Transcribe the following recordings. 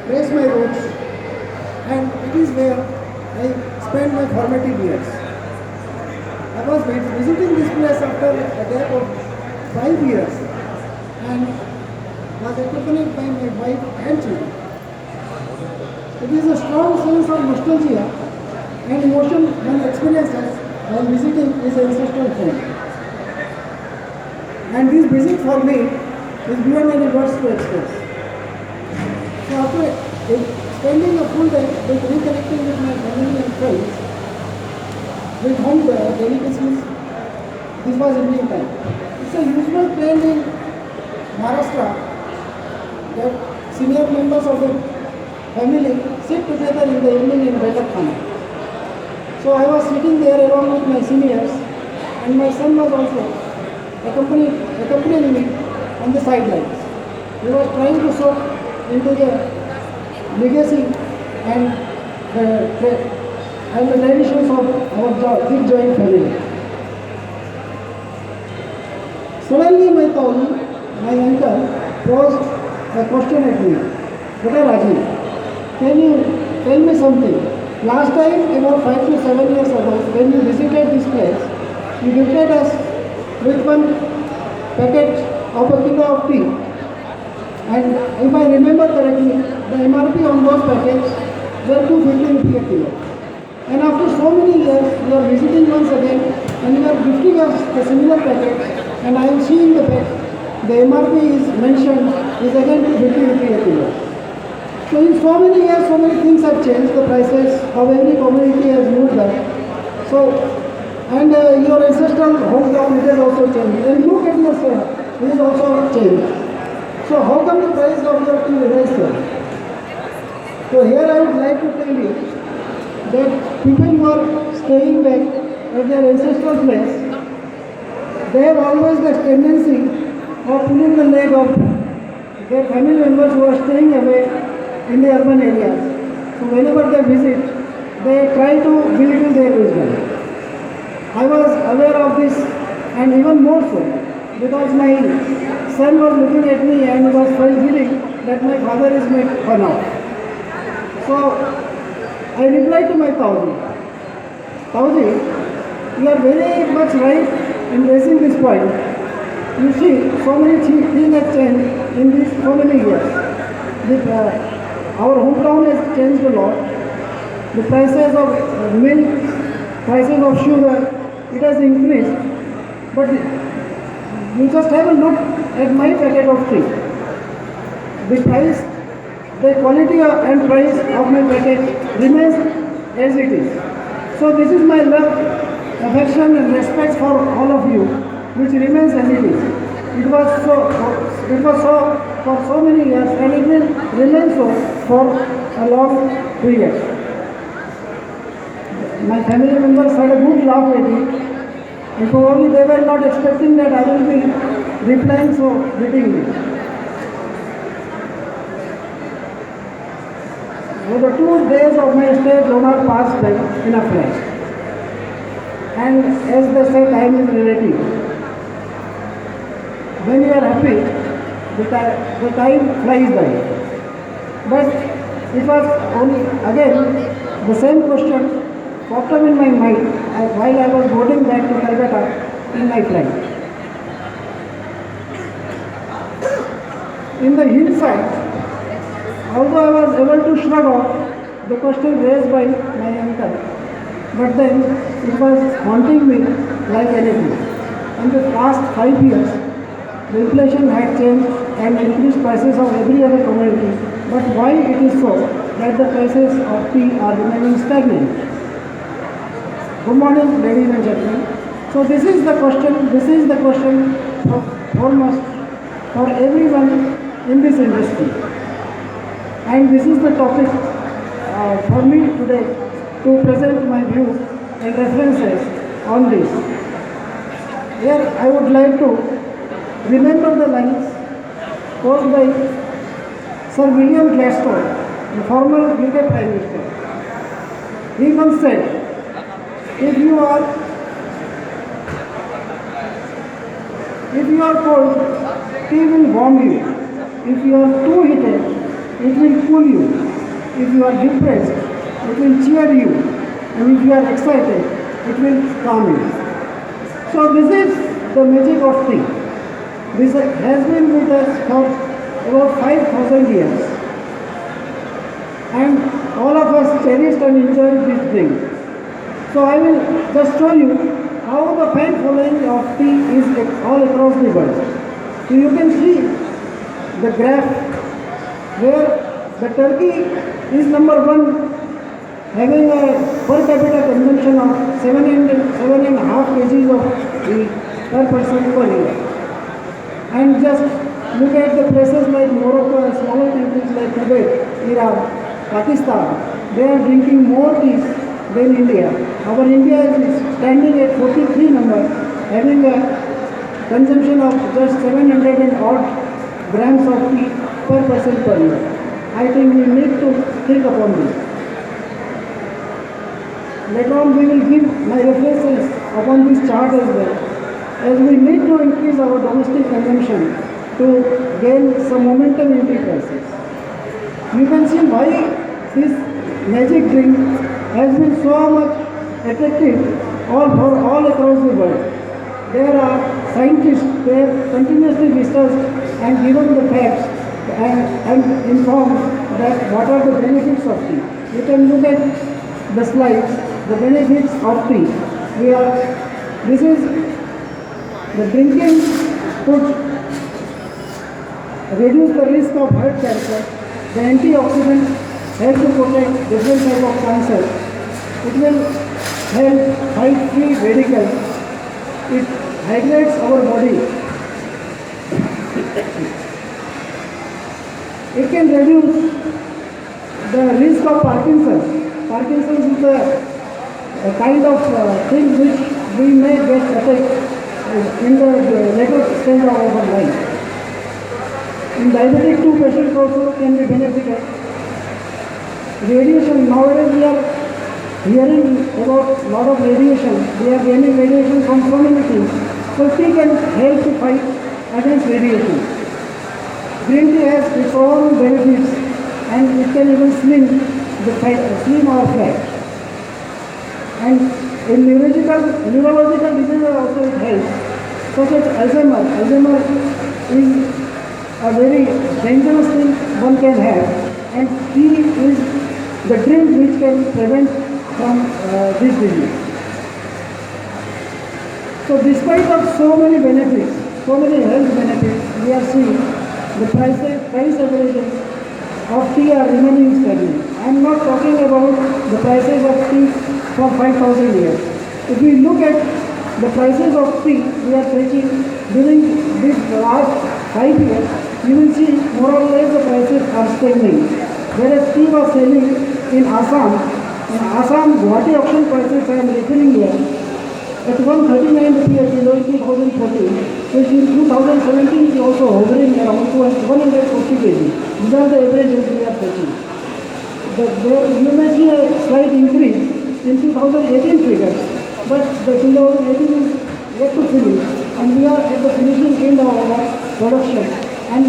trace my roots, and it is where I spent my formative years. I was visiting this place after a gap of 5 years and was accompanied by my wife and children. It is a strong sense of nostalgia and emotion one experiences while visiting his ancestral home. And this visit for me is beyond any words to express. So after spending a full day with reconnecting with my family and friends, with home delicacies, this was evening time. It's a usual trend in Maharashtra that senior members of the family sit together in the evening in Baitak Khana. So I was sitting there along with my seniors, and my son was also accompanying me on the sidelines. He was trying to soak into the legacy and the traditions of our big joint family. Suddenly my uncle, posed a question at me. Beta Rajiv, can you tell me something? Last time, about 5 to 7 years ago, when you visited this place, you gifted us with one packet of a kilo of tea. And if I remember correctly, the MRP on those packets were 250 rupees a kilo. And after so many years, we are visiting once again and you are gifting us a similar packet, and I am seeing the MRP is mentioned is again 250 rupees a kilo. So in so many years, so many things have changed. The prices of every commodity has moved up. So, and your ancestral hometown, it has also changed. And look at yourself, it has also changed. So how come the price of your tea is sir? So here I would like to tell you that people who are staying back at their ancestral place, they have always the tendency of pulling the leg of their family members who are staying away in the urban areas. So whenever they visit, they try to build their wisdom. I was aware of this, and even more so because my son was looking at me and was feeling that my father is made fun of. So I replied to my Tauji, you are very much right in raising this point. You see, so many things have changed in these so many years. Our hometown has changed a lot. The prices of milk, prices of sugar, it has increased. But you just have a look at my packet of tea. The price, the quality and price of my packet remains as it is. So this is my love, affection and respect for all of you, which remains as it is. It was so for so many years, and it will remain so for a long period. My family members had a good laugh at it, and probably they were not expecting that I will be replying so wittingly. So the 2 days of my stay do not pass by in a flash. And as they say, time is relative. When you are happy, the time flies by. But it was only again the same question popped up in my mind while I was boarding back to Calcutta in my flight. In the hindsight, although I was able to shrug off the question raised by my uncle, but then it was haunting me like anything. In the past 5 years, the inflation had changed and increased prices of every other commodity. But why it is so that the prices of tea are remaining stagnant? Good morning, ladies and gentlemen. So this is the question of foremost for everyone in this industry. And this is the topic for me today to present my views and references on this. Here I would like to remember the lines posed by Sir William Gladstone, the former UK Prime Minister. He once said, if you are cold, tea will warm you. If you are too heated, it will cool you. If you are depressed, it will cheer you. And if you are excited, it will calm you. So this is the magic of tea. This has been with us for about 5,000 years. And all of us cherished and enjoyed this drink. So I will just show you how the fan following of tea is all across the world. So you can see the graph where the Turkey is number one, having a per capita consumption of 7.5 kgs of tea per person per year. And just look at the places like Morocco and smaller countries like Kuwait, Iran, Pakistan. They are drinking more tea than India. Our India is standing at 43 number, having a consumption of just 700 and odd grams of tea per person per year. I think we need to think upon this. Later on we will give my references upon this chart as well, as we need to increase our domestic consumption to gain some momentum in tea prices. You can see why this magic drink has been so much attractive all across the world. There are scientists, they have continuously researched and given the facts and informed that what are the benefits of tea. You can look at the slides, the benefits of tea. This is the drinking could reduce the risk of heart cancer. The antioxidants help to protect different types of cancer. It will help fight free radicals. It hydrates our body. It can reduce the risk of Parkinson's. Parkinson's is a kind of thing which we may get attacked in the later stage of our life. In diabetic 2 patients also can be benefited. Radiation, nowadays we are hearing about a lot of radiation. We are gaining radiation from so many things. So tea can help to fight against radiation. Green tea has its own benefits and it can even slim our fat. And in neurological diseases also it helps, such as Alzheimer. Alzheimer is a very dangerous thing one can have, and tea is the drink which can prevent from this disease. So despite of so many benefits, so many health benefits, we are seeing the price averages of tea are remaining stagnant. I am not talking about the prices of tea for 5,000 years. If we look at the prices of tea we are fetching during this last 5 years, you will see more or less the prices are stagnating. Whereas tea was selling in Assam, Guwahati auction prices I am referring here, at 139 rupees a kilo in 2014, which in 2017 is also hovering around 140 kg. These are the averages we are fetching. You may see a slight increase in 2018 figures, but the 2018 is yet to finish, and we are at the finishing end of our production. And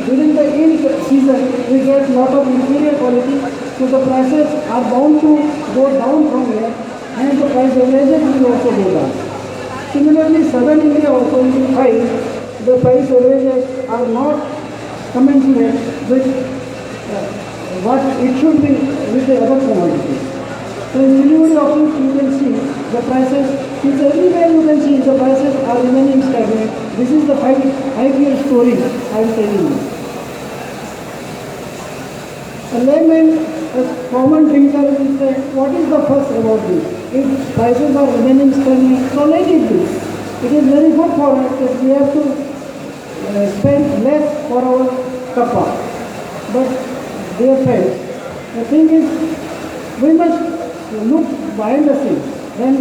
during the yield season, we get lot of inferior quality, so the prices are bound to go down from here, and the price averages will also go down. Similarly, southern India also you will find the price averages are not commensurate with what it should be with the other commodities. So in Siliguri office you can see the prices, it's everywhere you can see the prices are remaining stagnant. This is the five-year story I am telling you. A layman, a common drinker will say, what is the fuss about this? If prices are remaining stagnant, so let it be. It is very good for us that we have to spend less for our kappa. But dear friends, the thing is, we must look behind the scenes. When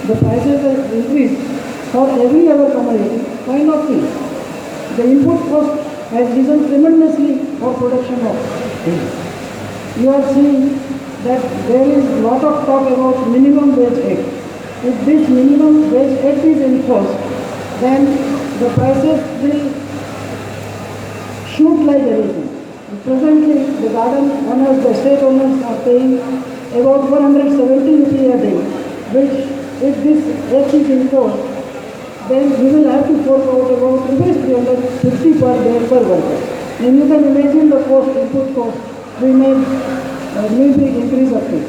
the prices are increased for every other commodity, why not tea? The input cost has risen tremendously for production of tea. You are seeing that there is a lot of talk about minimum wage act. If this minimum wage act is enforced, then the prices will shoot like anything. Presently, the garden owners, the estate owners are paying about 170 rupees a day, which if this H is imposed, then we will have to fork out about rupees 350 per day per worker. And you can imagine the cost, input cost, we may be increase of it.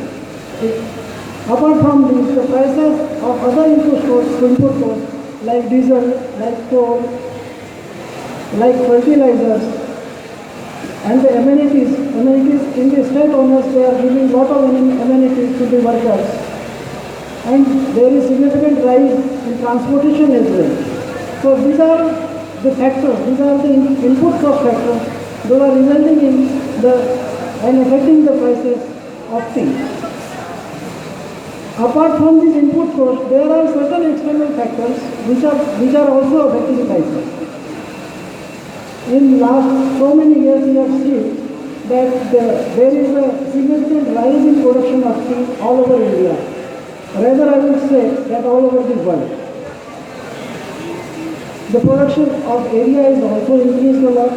Apart from this, the prices of other input costs like diesel, like coal, like fertilizers, and the amenities in the state owners, they are giving lot of amenities to the workers. And there is significant rise in transportation as well. So these are the factors, these are the inputs of factors that are resulting in and affecting the prices of things. Apart from these input costs, there are certain external factors which are also affecting prices. In last so many years, we have seen that there is a significant rise in production of tea all over India. Rather, I would say that all over the world. The production of area is also increased a lot.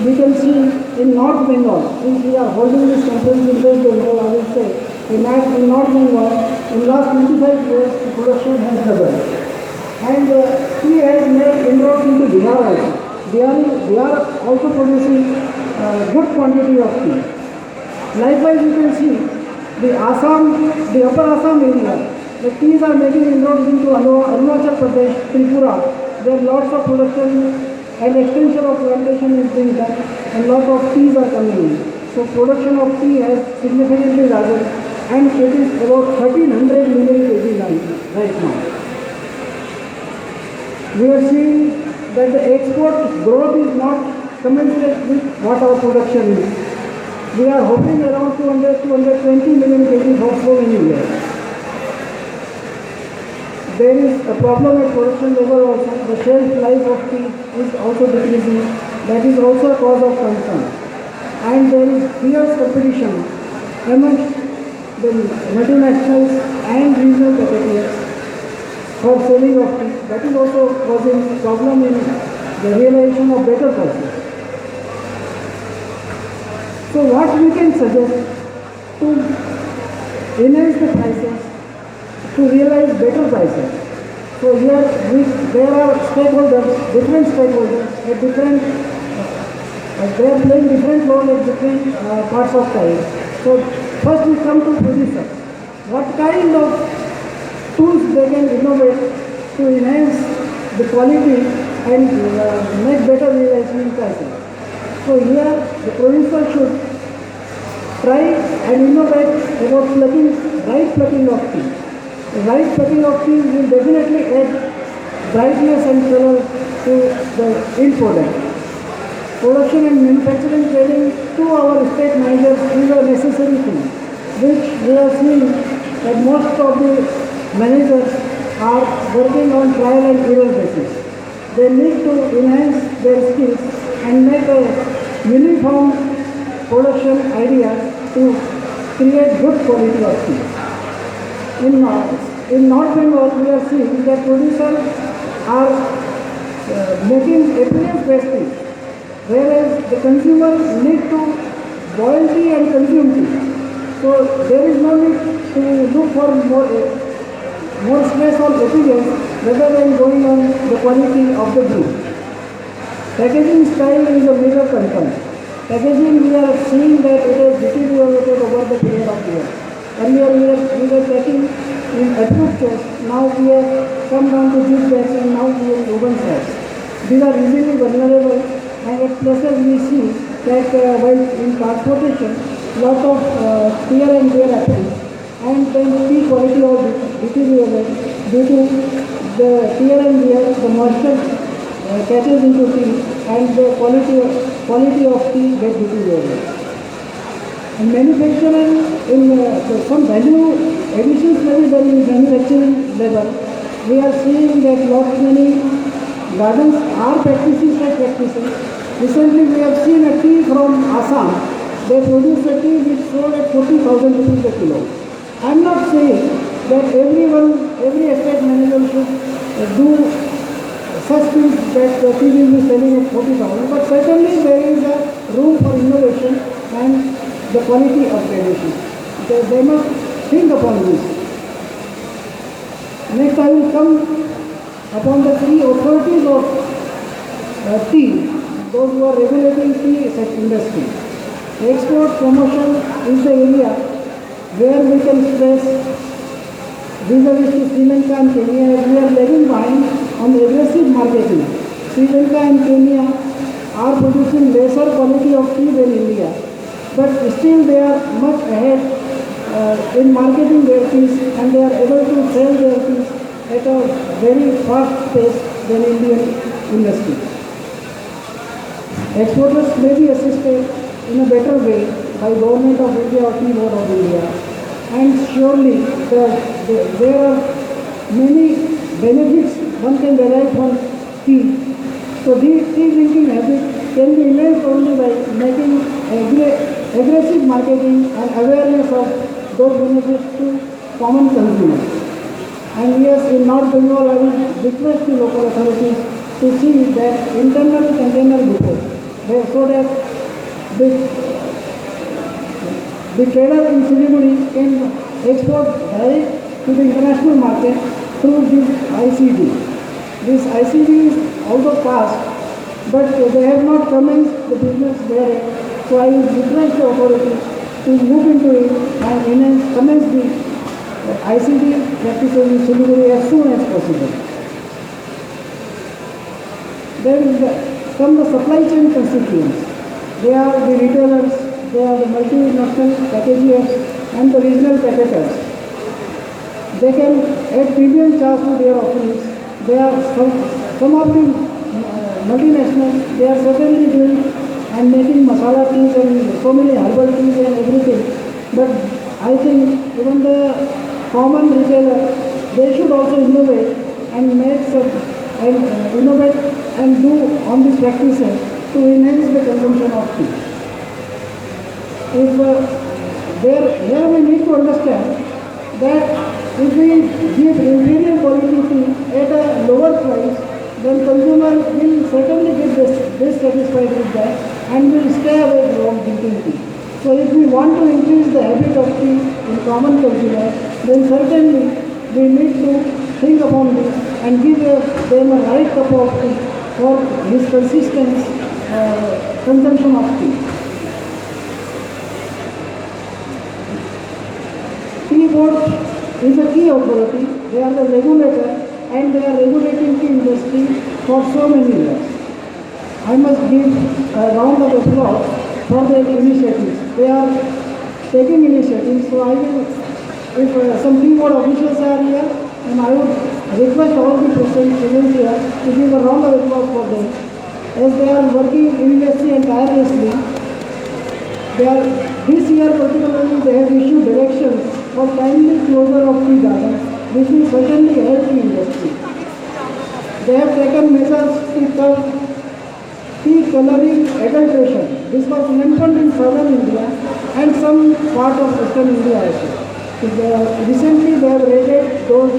We can see in North Bengal, since we are holding this conference in West Bengal, I will say, in North Bengal, in last 25 years, the production has doubled. And tea has made inroads into Bihar also. They are also producing good quantity of tea. Likewise, you can see the upper Assam area, the teas are making inroads into Arunachal Pradesh, Tripura. There are lots of production and extension of plantation is being done, and lot of teas are coming in. So production of tea has significantly risen, and it is about 1300 million kg right now. We are seeing that the export growth is not commensurate with what our production is. We are hoping around 220 million kg for so many years. There is a problem at production level also. The shelf life of tea is also decreasing. That is also a cause of concern. And there is fierce competition amongst the multinationals and regional packagers for selling of tea. That is also causing problem in the realization of better prices. So what we can suggest to enhance the prices, to realize better prices. So here there are stakeholders, different stakeholders at different, they are playing different role at different parts of time. So first we come to producers. What kind of tools they can innovate to enhance the quality and make better realization in prices. So here the producer should try and innovate about right plucking of tea. The right plucking of tea will definitely add brightness and color to the end product. Production and manufacturing training to our state managers is a necessary thing, which we are seeing that most of the managers are working on trial and error basis. They need to enhance their skills and make a uniform production idea to create good quality of tea. In North Bengal, we are seeing that producers are making appearance-based tea, whereas the consumer need to boil tea and consume tea. So there is no need to look for more stress on appearance rather than going on the quality of the brew. Packaging style is a major concern. Packaging, we are seeing that it has deteriorated over the period of years. Earlier we were packing in approved chests, now we have come down to zip bags and now we have woven sacks. These are easily vulnerable, and at places we see that while in transportation, lot of tear and wear happens, and then tea quality of deteriorates due to the tear and wear, the moisture catches into tea and the quality of tea gets deteriorated. And manufacturing some value additions may be done in manufacturing level. We are seeing that lot many gardens are practicing such practices. Recently we have seen a tea from Assam. They produce a tea which sold at 40,000 rupees a kilo. I am not saying that every estate manager should do such things that the tea will be selling at 40,000, but certainly there is a room for innovation and the quality of tradition. They must think upon this. Next, I will come upon the three authorities of tea, those who are regulating tea industry. Export promotion is the area where we can stress vis-a-vis to Sri Lanka and Kenya, we are lagging behind on aggressive marketing. Sri Lanka and Kenya are producing lesser quality of tea than India, but still they are much ahead in marketing their teas, and they are able to sell their teas at a very fast pace than Indian industry. Exporters may be assisted in a better way by Government of India or Tea Board of India, and surely there are many benefits one can derive from tea. So these tea drinking habit can be enhanced only by making aggressive marketing and awareness of those benefits to common consumers. And yes, in North Bengal, I will request the local authorities to see that internal container depots, so that the trader in Siliguri can export direct to the international market through this ICD. This ICD is also passed, but they have not commenced the business there. So I will request the authorities to move into it and commence the ICD practices in Siliguri as soon as possible. Then come the supply chain constituents. They are the retailers, they are the multinational packagiers and the regional packagers. They can add premium charge to their offerings. They are some of the multinationals, they are certainly doing and making masala teas and so many herbal teas and everything. But I think even the common retailer, they should also innovate and make some and innovate and do on these practices to enhance the consumption of tea. Here we need to understand that if we give inferior quality tea at a lower price, then consumer will certainly get dissatisfied with that and will stay away from drinking tea. So if we want to increase the habit of tea in common consumer, then certainly we need to think upon this and give them a right cup of tea for his consistent consumption of tea. Tea board is a key authority. They are the regulator and they are regulating tea industry for so many years. I must give a round of applause for their initiatives. They are taking initiatives. So I will, if some tea board officials are here, and I would request all the present here to give a round of applause for them, as they are working endlessly and tirelessly. This year particularly they have issued directions for timely closure of tea gardens, which will certainly help the industry. They have taken measures to curb tea coloring adulteration. This was mentioned in southern India and some part of western India also. Recently they have raided those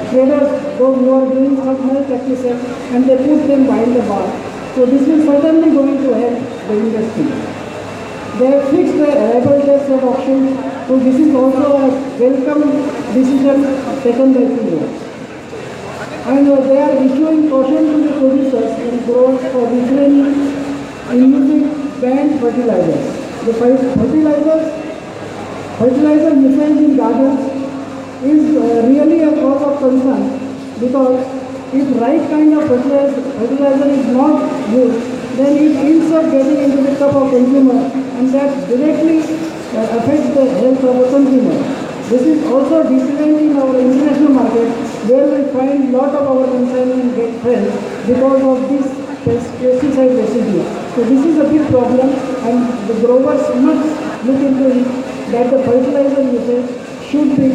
traders, those who are doing such malpractices, and they put them behind the bar. So this is certainly going to help the industry. They have fixed the arrival dates at auction, so this is also a welcome decision taken by Tea. And they are issuing caution to the producers and growers for refraining in using banned fertilizers. The fertilizer usage in gardens is really a cause of concern, because if right kind of fertilizer is not used, then it ends up getting into the cup of consumer, and that directly affects the health of the consumer. This is also declined in our international market, where we find lot of our consignment get failed because of this pesticide residue. So this is a big problem, and the growers must look into it, that the fertilizer usage should be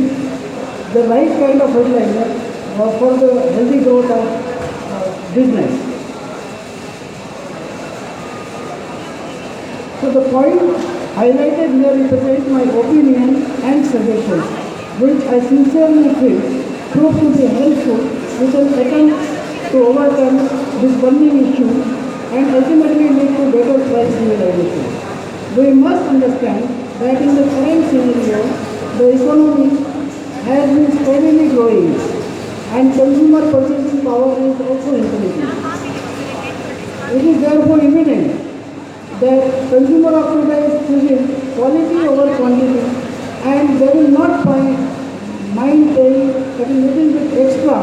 the right kind of fertilizer for the healthy growth of business. So the point highlighted here represents my opinion and suggestions, which I sincerely feel prove to be helpful with an attempt to overcome this burning issue and ultimately lead to better price realization. We must understand that in the current scenario, the economy has been steadily growing and consumer purchasing power is also increasing. It is therefore evident that consumer of today is choosing quality over quantity and they will not mind paying a little bit extra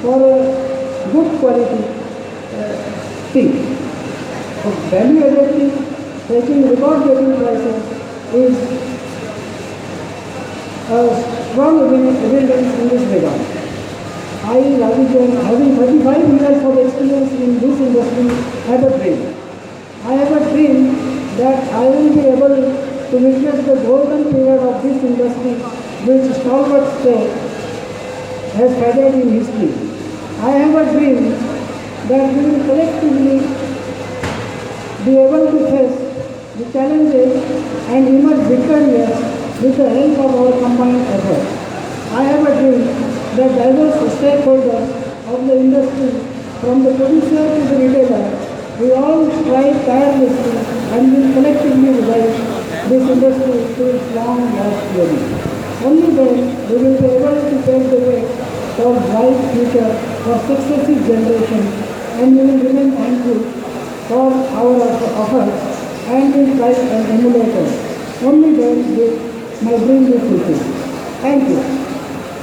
for a good quality thing. So value added thing, fetching record breaking prices is a strong evidence in this regard. I, Ravi Jain, having 35 years of experience in this industry, have a dream. I have a dream that I will be able to witness the golden period of this industry which Stalwart State has faded in history. I have a dream that we will collectively be able to face the challenges and emerge victorious with the help of our combined efforts. I have a dream that diverse stakeholders of the industry, from the producer to the retailer, we all strive tirelessly and will collectively revive this industry to its long lost glory. Only then we will be able to pave the way for bright future for successive generations, and we will remain thankful for our efforts and will try and emulate us. Only then will my dream be fulfilled. Thank you.